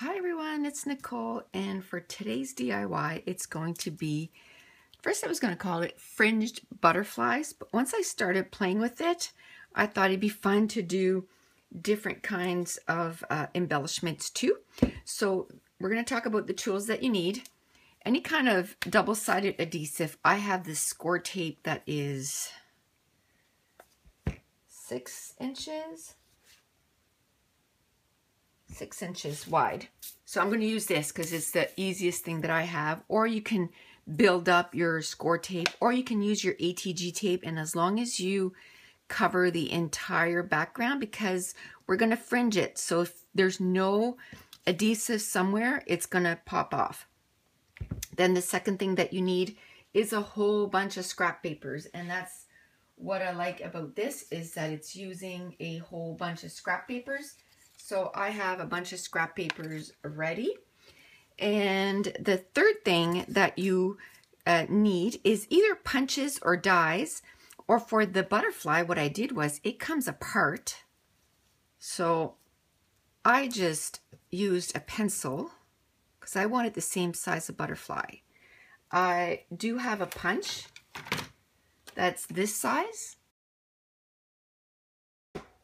Hi everyone, it's Nicole, and for today's DIY, it's going to be, first I was going to call it Fringed Butterflies, but once I started playing with it, I thought it'd be fun to do different kinds of embellishments too. So we're going to talk about the tools that you need. Any kind of double-sided adhesive. I have this score tape that is 6 inches wide. So I'm going to use this because it's the easiest thing that I have. Or you can build up your score tape, or you can use your ATG tape, and as long as you cover the entire background, because we're going to fringe it. So if there's no adhesive somewhere, it's going to pop off. Then the second thing that you need is a whole bunch of scrap papers, and that's what I like about this, is that it's using a whole bunch of scrap papers. So I have a bunch of scrap papers ready. And the third thing that you need is either punches or dies, or for the butterfly, what I did was it comes apart. So I just used a pencil because I wanted the same size of butterfly. I do have a punch that's this size.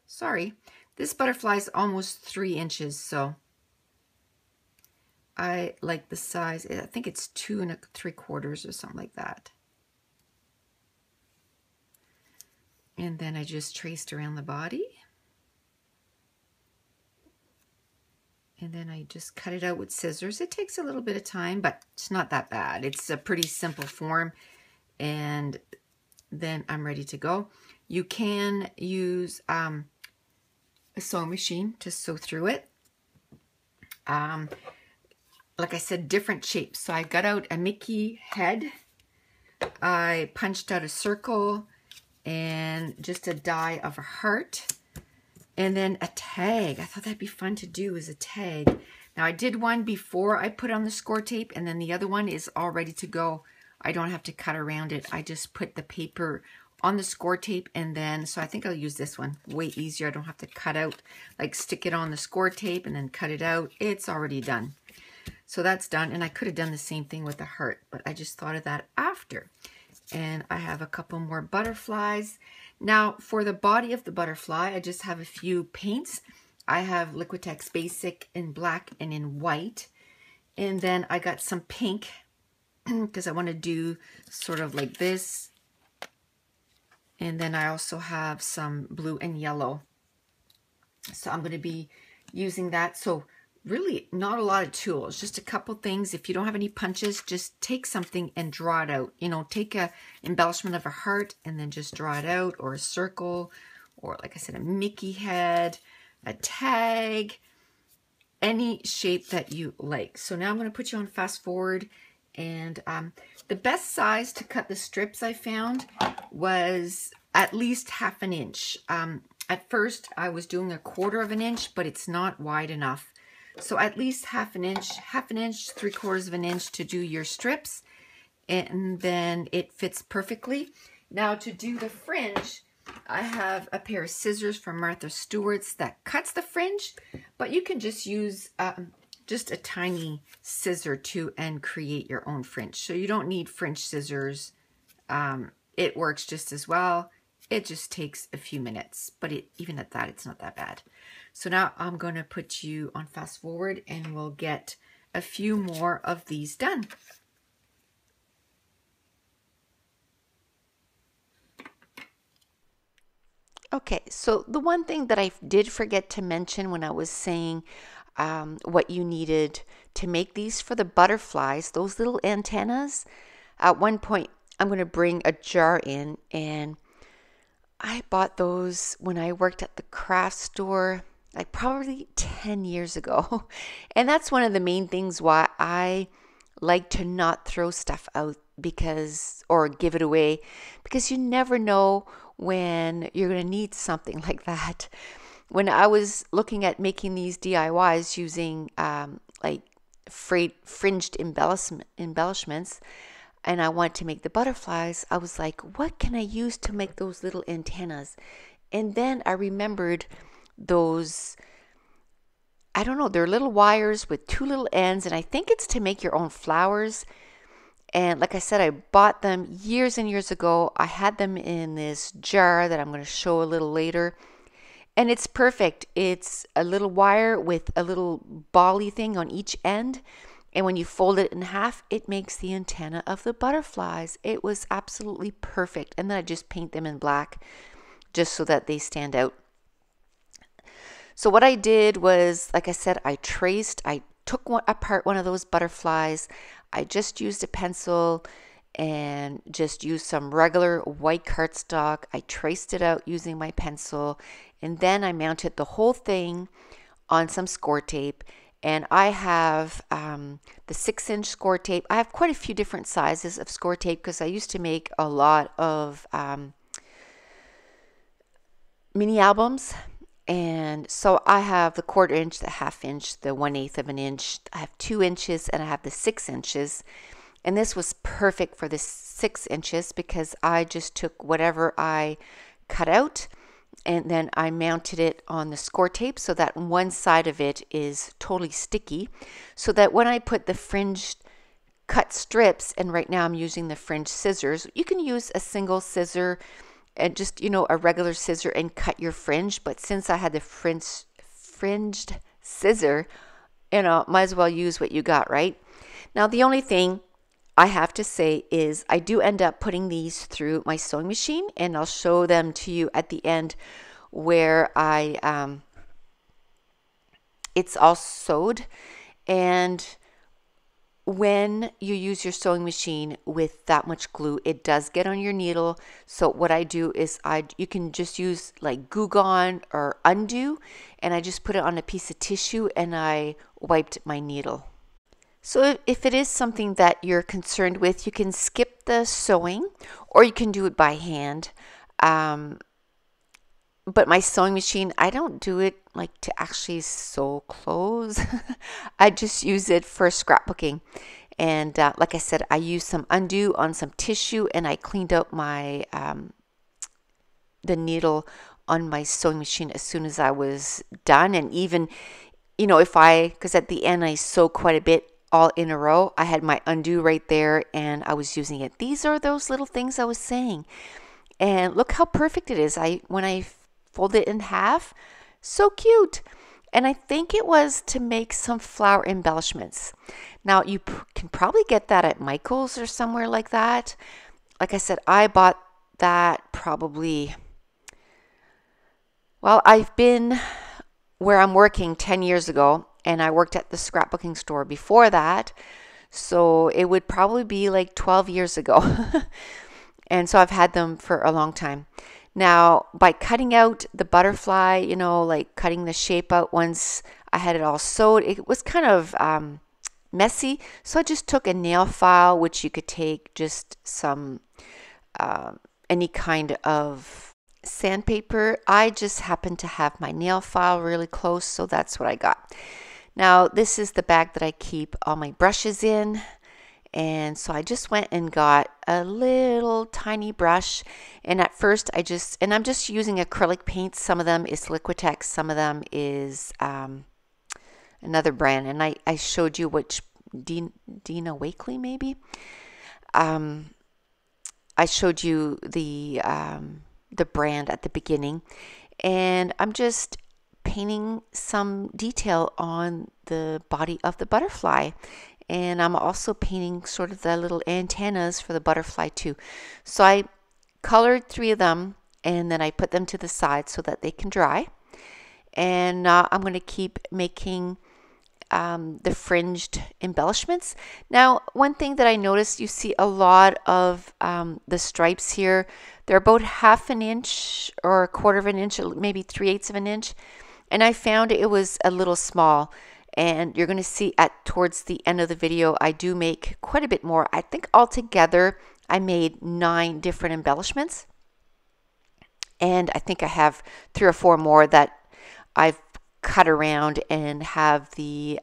Sorry, this butterfly is almost 3 inches, so I like the size. I think it's 2 3/4 or something like that. And then I just traced around the body. And then I just cut it out with scissors. It takes a little bit of time, but it's not that bad. It's a pretty simple form. And then I'm ready to go. You can use a sewing machine to sew through it. Like I said, different shapes. So I got out a Mickey head. I punched out a circle and just a die of a heart. And then a tag. I thought that'd be fun to do as a tag. Now I did one before I put on the score tape, and then the other one is all ready to go. I don't have to cut around it. I just put the paper on the score tape, and then, so I think I'll use this one. Way easier. I don't have to cut out, like stick it on the score tape and then cut it out. It's already done. So that's done, and I could have done the same thing with the heart, but I just thought of that after. And I have a couple more butterflies. Now, for the body of the butterfly, I just have a few paints. I have Liquitex Basic in black and in white. And then I got some pink because I want to do sort of like this. And then I also have some blue and yellow. So I'm going to be using that. So really not a lot of tools, just a couple things. If you don't have any punches, just take something and draw it out. You know, take a embellishment of a heart and then just draw it out, or a circle, or like I said, a Mickey head, a tag, any shape that you like. So now I'm going to put you on fast forward, and the best size to cut the strips I found was at least 1/2 inch. At first I was doing 1/4 inch, but it's not wide enough. So at least 1/2 inch, 1/2 inch, 3/4 inch to do your strips, and then it fits perfectly. Now to do the fringe, I have a pair of scissors from Martha Stewart's that cuts the fringe, but you can just use just a tiny scissor too and create your own fringe. So you don't need fringe scissors. It works just as well. It just takes a few minutes, but even at that, it's not that bad. So now I'm going to put you on fast forward, and we'll get a few more of these done. Okay, so the one thing that I did forget to mention when I was saying what you needed to make these for the butterflies, those little antennas, at one point I'm going to bring a jar in, and I bought those when I worked at the craft store, like probably 10 years ago. And that's one of the main things why I like to not throw stuff out, because, or give it away, because you never know when you're going to need something like that. When I was looking at making these DIYs using like fringed embellishments, and I want to make the butterflies, I was like, what can I use to make those little antennas? And then I remembered those I don't know, they're little wires with two little ends, and I think it's to make your own flowers. And like I said, I bought them years and years ago. I had them in this jar that I'm going to show a little later. And it's perfect. It's a little wire with a little bally thing on each end. And when you fold it in half, it makes the antenna of the butterflies. It was absolutely perfect. And then I just paint them in black just so that they stand out. So what I did was, like I said, I took apart one of those butterflies. I just used a pencil and just used some regular white cardstock. I traced it out using my pencil, and then I mounted the whole thing on some score tape. And I have the 6-inch score tape. I have quite a few different sizes of score tape because I used to make a lot of mini albums. And so I have the 1/4 inch, the 1/2 inch, the 1/8 of an inch. I have 2 inches, and I have the 6 inches. And this was perfect for the 6 inches because I just took whatever I cut out and then I mounted it on the score tape so that one side of it is totally sticky, so that when I put the fringed cut strips, and right now I'm using the fringed scissors, you can use a single scissor and just, a regular scissor and cut your fringe. But since I had the fringed scissor, might as well use what you got, right? Now, the only thing I have to say is I do end up putting these through my sewing machine, and I'll show them to you at the end where it's all sewed. And when you use your sewing machine with that much glue, it does get on your needle. So what I do is you can just use like Goo Gone or Undo, and I just put it on a piece of tissue and I wiped my needle. So if it is something that you're concerned with, you can skip the sewing or you can do it by hand. But my sewing machine, I don't do it like to actually sew clothes. I just use it for scrapbooking. And like I said, I used some Undo on some tissue, and I cleaned out my the needle on my sewing machine as soon as I was done. And even, because at the end I sew quite a bit all in a row, I had my Undo right there and I was using it. These are those little things I was saying. And look how perfect it is. When I fold it in half, so cute. And I think it was to make some flower embellishments. Now you can probably get that at Michael's or somewhere like that. Like I said, I bought that probably, I've been where I'm working 10 years ago, and I worked at the scrapbooking store before that. So it would probably be like 12 years ago. And so I've had them for a long time. Now, by cutting out the butterfly, like cutting the shape out once I had it all sewed, it was kind of messy. So I just took a nail file, which you could take just some, any kind of sandpaper. I just happened to have my nail file really close, so that's what I got. Now, this is the bag that I keep all my brushes in. And so I just went and got a little tiny brush. And at first I'm just using acrylic paints. Some of them is Liquitex, some of them is another brand. And I showed you which, Dina Wakley maybe. I showed you the brand at the beginning. And I'm just painting some detail on the body of the butterfly. And I'm also painting sort of the little antennas for the butterfly too. So I colored 3 of them, and then I put them to the side so that they can dry. And I'm going to keep making the fringed embellishments. Now, one thing that I noticed, you see a lot of the stripes here. They're about 1/2 inch or 1/4 of an inch, maybe 3/8 of an inch. And I found it was a little small. And you're going to see towards the end of the video, I do make quite a bit more. I think altogether, I made 9 different embellishments. And I think I have 3 or 4 more that I've cut around and have the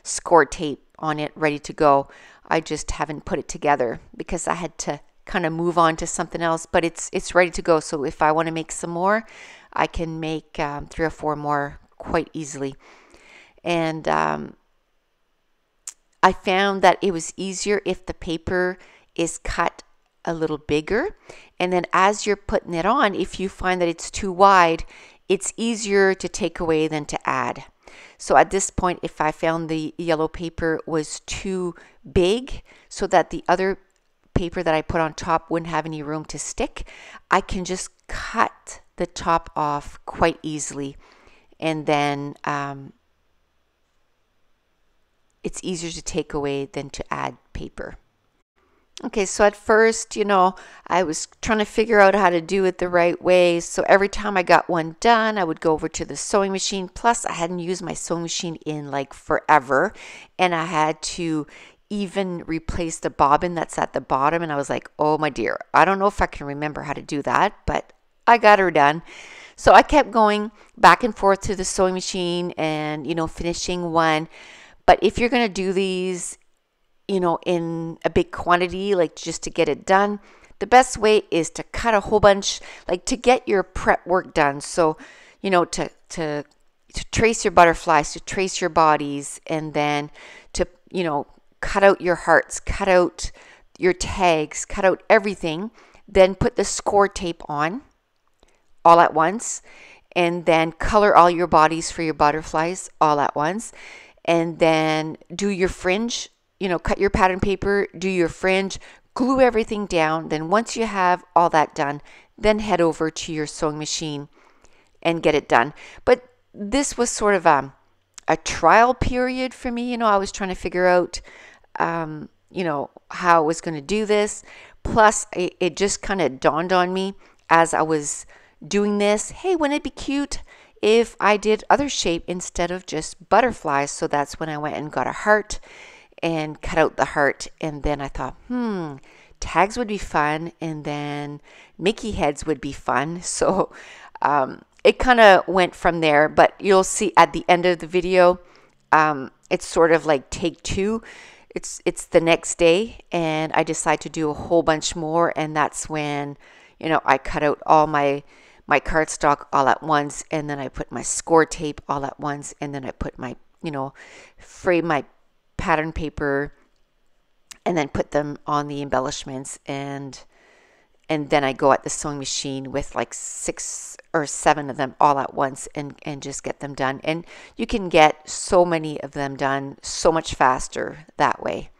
score tape on it ready to go. I just haven't put it together because I had to kind of move on to something else. But it's ready to go. So if I want to make some more, I can make 3 or 4 more quite easily. And I found that it was easier if the paper is cut a little bigger. And then as you're putting it on, if you find that it's too wide, it's easier to take away than to add. So at this point, if I found the yellow paper was too big so that the other paper that I put on top wouldn't have any room to stick, I can just cut the top off quite easily. And then it's easier to take away than to add paper. Okay, so at first, I was trying to figure out how to do it the right way. So every time I got one done, I would go over to the sewing machine. Plus, I hadn't used my sewing machine in like forever. And I had to even replace the bobbin that's at the bottom. And I was like, oh my dear, I don't know if I can remember how to do that, but I got her done. So I kept going back and forth to the sewing machine and, finishing one. But if you're going to do these, in a big quantity, like just to get it done, the best way is to cut a whole bunch, like to get your prep work done. So, to trace your butterflies, to trace your bodies, and then to, cut out your hearts, cut out your tags, cut out everything, then put the score tape on all at once, and then color all your bodies for your butterflies all at once, and then do your fringe. Cut your pattern paper, do your fringe, glue everything down. Then once you have all that done, then head over to your sewing machine and get it done. But this was sort of a trial period for me. I was trying to figure out, how I was going to do this. Plus, it just kind of dawned on me as I was doing this, hey, wouldn't it be cute if I did other shape instead of just butterflies? So that's when I went and got a heart and cut out the heart. And then I thought, tags would be fun, and then Mickey heads would be fun. So it kind of went from there. But you'll see at the end of the video, it's sort of like take two. It's the next day, and I decide to do a whole bunch more. And that's when, I cut out all my cardstock all at once, and then I put my score tape all at once, and then I put my, frame my pattern paper, and then put them on the embellishments, and then I go at the sewing machine with like 6 or 7 of them all at once and just get them done. And you can get so many of them done so much faster that way.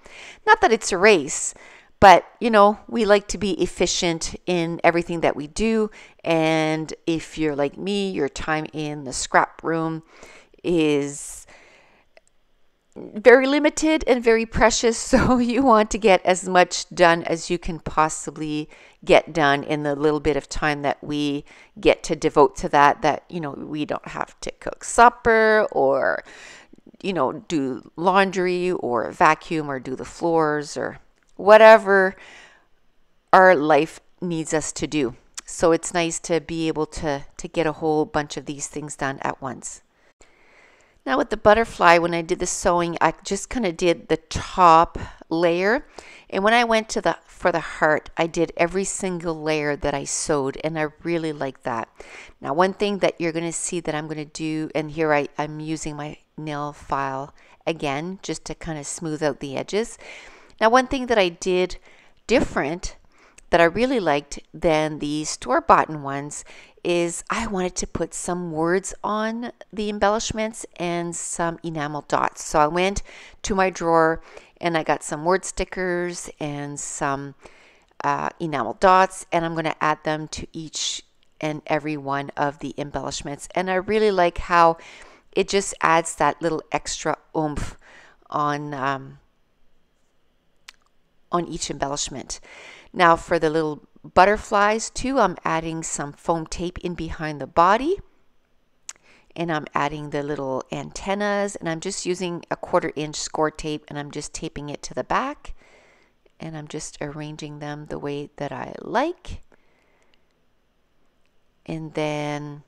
Not that it's a race, but we like to be efficient in everything that we do. And if you're like me, your time in the scrap room is very limited and very precious, so you want to get as much done as you can possibly get done in the little bit of time that we get to devote to that we don't have to cook supper or do laundry or vacuum or do the floors or whatever our life needs us to do. So it's nice to be able to get a whole bunch of these things done at once. Now with the butterfly, when I did the sewing, I just kind of did the top layer. And when I went for the heart, I did every single layer that I sewed, and I really like that. Now one thing that you're going to see that I'm going to do, and here I'm using my nail file again, just to kind of smooth out the edges. Now one thing that I did different that I really liked than the store-bought ones is I wanted to put some words on the embellishments and some enamel dots. So I went to my drawer and I got some word stickers and some enamel dots, and I'm going to add them to each and every one of the embellishments. And I really like how it just adds that little extra oomph on each embellishment. Now for the little butterflies too, I'm adding some foam tape in behind the body, and I'm adding the little antennas, and I'm just using a 1/4 inch score tape, and I'm just taping it to the back, and I'm just arranging them the way that I like. And then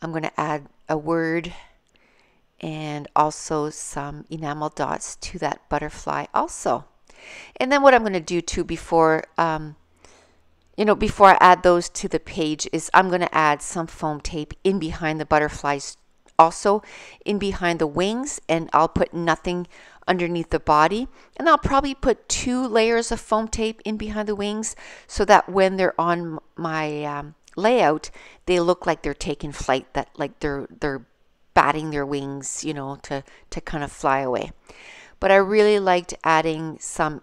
I'm going to add a word and also some enamel dots to that butterfly also. And then what I'm going to do too before I add those to the page is I'm going to add some foam tape in behind the butterflies also in behind the wings, and I'll put nothing underneath the body. And I'll probably put 2 layers of foam tape in behind the wings so that when they're on my layout, they look like they're taking flight, that like they're batting their wings, you know, to kind of fly away. But I really liked adding some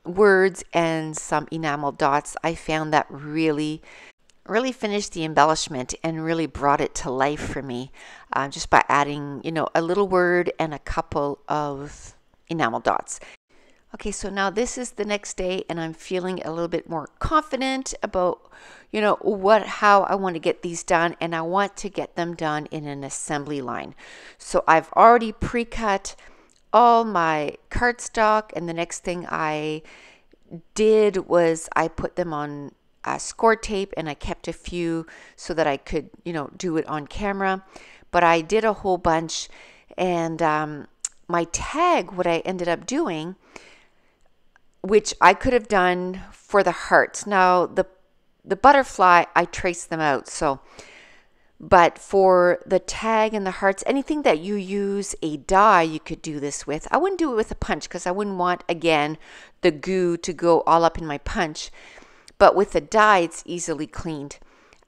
words and some enamel dots. I found that really finished the embellishment and really brought it to life for me, just by adding, you know, a little word and a couple of enamel dots. Okay, so now this is the next day, and I'm feeling a little bit more confident about, you know, how I want to get these done, and I want to get them done in an assembly line. So I've already pre-cut all my cardstock, and the next thing I did was I put them on score tape, and I kept a few so that I could, you know, do it on camera. But I did a whole bunch, and my tag, what I ended up doing, which I could have done for the hearts. Now the butterfly, I traced them out. So, but for the tag and the hearts, anything that you use a die, you could do this with. I wouldn't do it with a punch because I wouldn't want, again, the goo to go all up in my punch. But with a die, it's easily cleaned.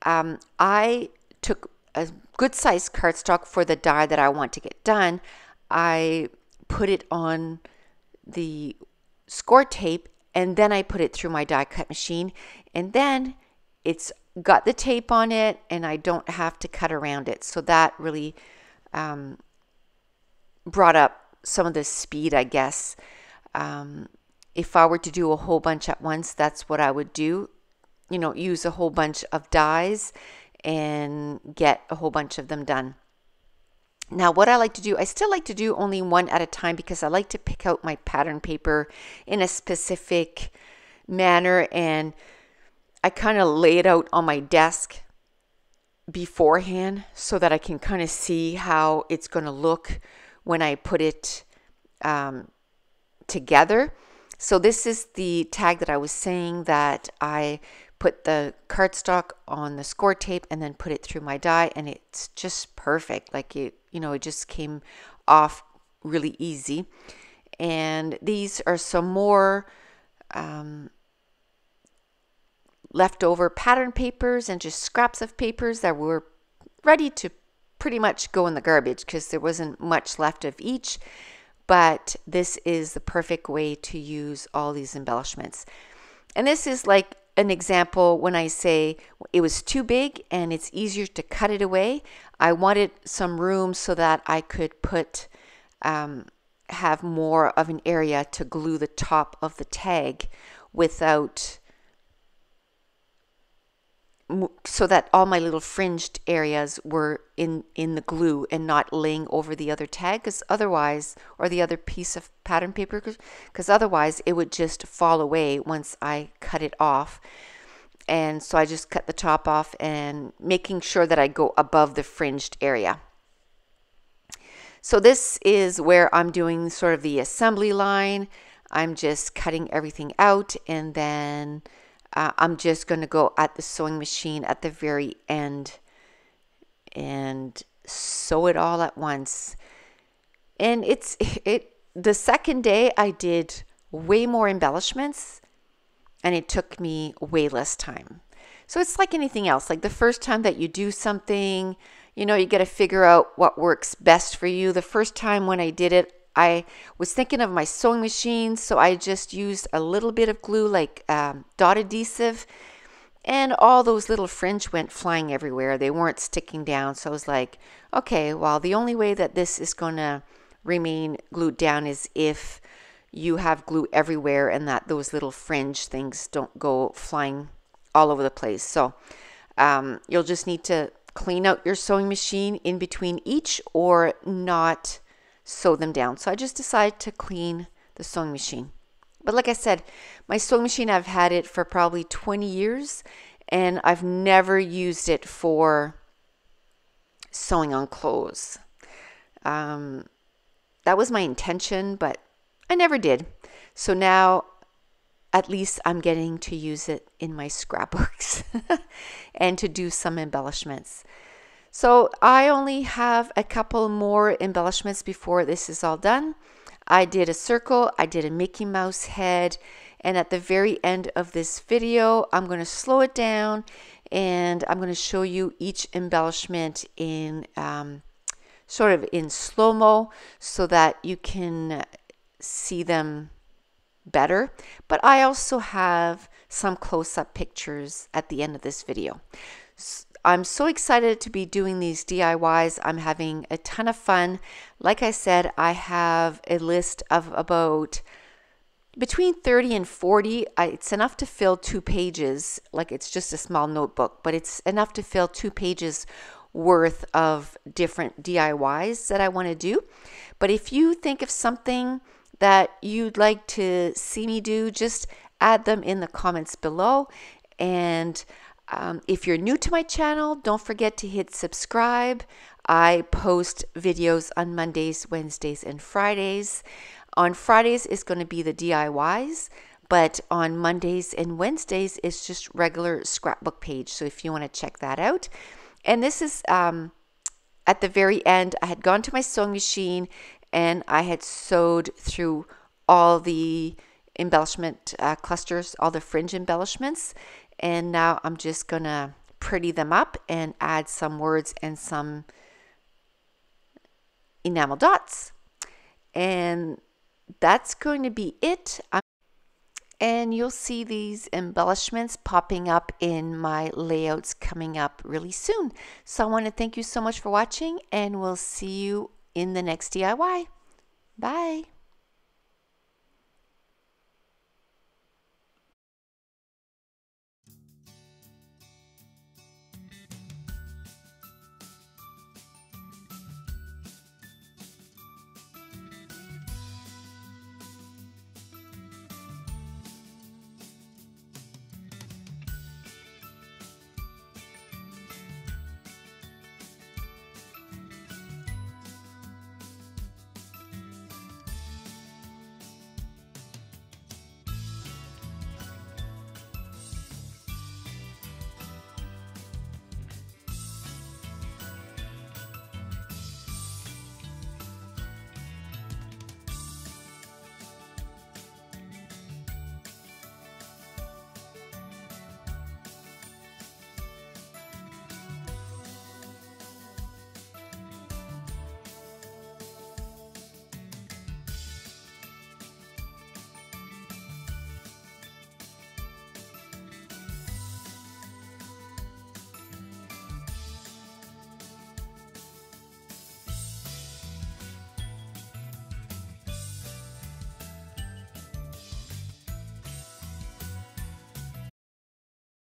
I took a good sized cardstock for the die that I want to get done. I put it on the score tape, and then I put it through my die cut machine, and then it's got the tape on it, and I don't have to cut around it. So that really brought up some of the speed, I guess. If I were to do a whole bunch at once, that's what I would do. You know, use a whole bunch of dies and get a whole bunch of them done. Now, what I like to do, I still like to do only one at a time because I like to pick out my pattern paper in a specific manner, and I kind of lay it out on my desk beforehand so that I can kind of see how it's going to look when I put it together. So this is the tag that I was saying that I put the cardstock on the score tape and then put it through my die, and it's just perfect. Like it just came off really easy. And these are some more leftover pattern papers and just scraps of papers that were ready to pretty much go in the garbage because there wasn't much left of each. But this is the perfect way to use all these embellishments. And this is like an example when I say it was too big and it's easier to cut it away. I wanted some room so that I could have more of an area to glue the top of the tag without, so that all my little fringed areas were in the glue and not laying over the other tag, because otherwise, or the other piece of pattern paper, because otherwise it would just fall away once I cut it off. And so I just cut the top off and making sure that I go above the fringed area. So this is where I'm doing sort of the assembly line. I'm just cutting everything out, and then I'm just going to go at the sewing machine at the very end and sew it all at once. And the second day I did way more embellishments, and it took me way less time. So it's like anything else. Like the first time that you do something, you got to figure out what works best for you. The first time when I did it, I was thinking of my sewing machine, so I just used a little bit of glue, like dot adhesive, and all those little fringe went flying everywhere. They weren't sticking down, so I was like, okay, well, the only way that this is going to remain glued down is if you have glue everywhere and that those little fringe things don't go flying all over the place. So you'll just need to clean out your sewing machine in between each, or not sew them down. So I just decided to clean the sewing machine. But like I said, my sewing machine, I've had it for probably 20 years, and I've never used it for sewing on clothes. That was my intention, but I never did. So now at least I'm getting to use it in my scrapbooks and to do some embellishments. So I only have a couple more embellishments before this is all done. I did a circle, I did a Mickey Mouse head, and at the very end of this video, I'm going to slow it down and I'm going to show you each embellishment in sort of in slow-mo so that you can see them better. But I also have some close-up pictures at the end of this video. I'm so excited to be doing these DIYs. I'm having a ton of fun. Like I said, I have a list of about between 30 and 40. It's enough to fill 2 pages. Like, it's just a small notebook, but it's enough to fill 2 pages worth of different DIYs that I want to do. But if you think of something that you'd like to see me do, just add them in the comments below. And if you're new to my channel, don't forget to hit subscribe. I post videos on Mondays, Wednesdays, and Fridays. On Fridays is going to be the DIYs, but on Mondays and Wednesdays it's just regular scrapbook page. So if you want to check that out. And this is at the very end, I had gone to my sewing machine and I had sewed through all the embellishment clusters, all the fringe embellishments. And now I'm just going to pretty them up and add some words and some enamel dots. And that's going to be it. And you'll see these embellishments popping up in my layouts coming up really soon. So I want to thank you so much for watching, and we'll see you in the next DIY. Bye.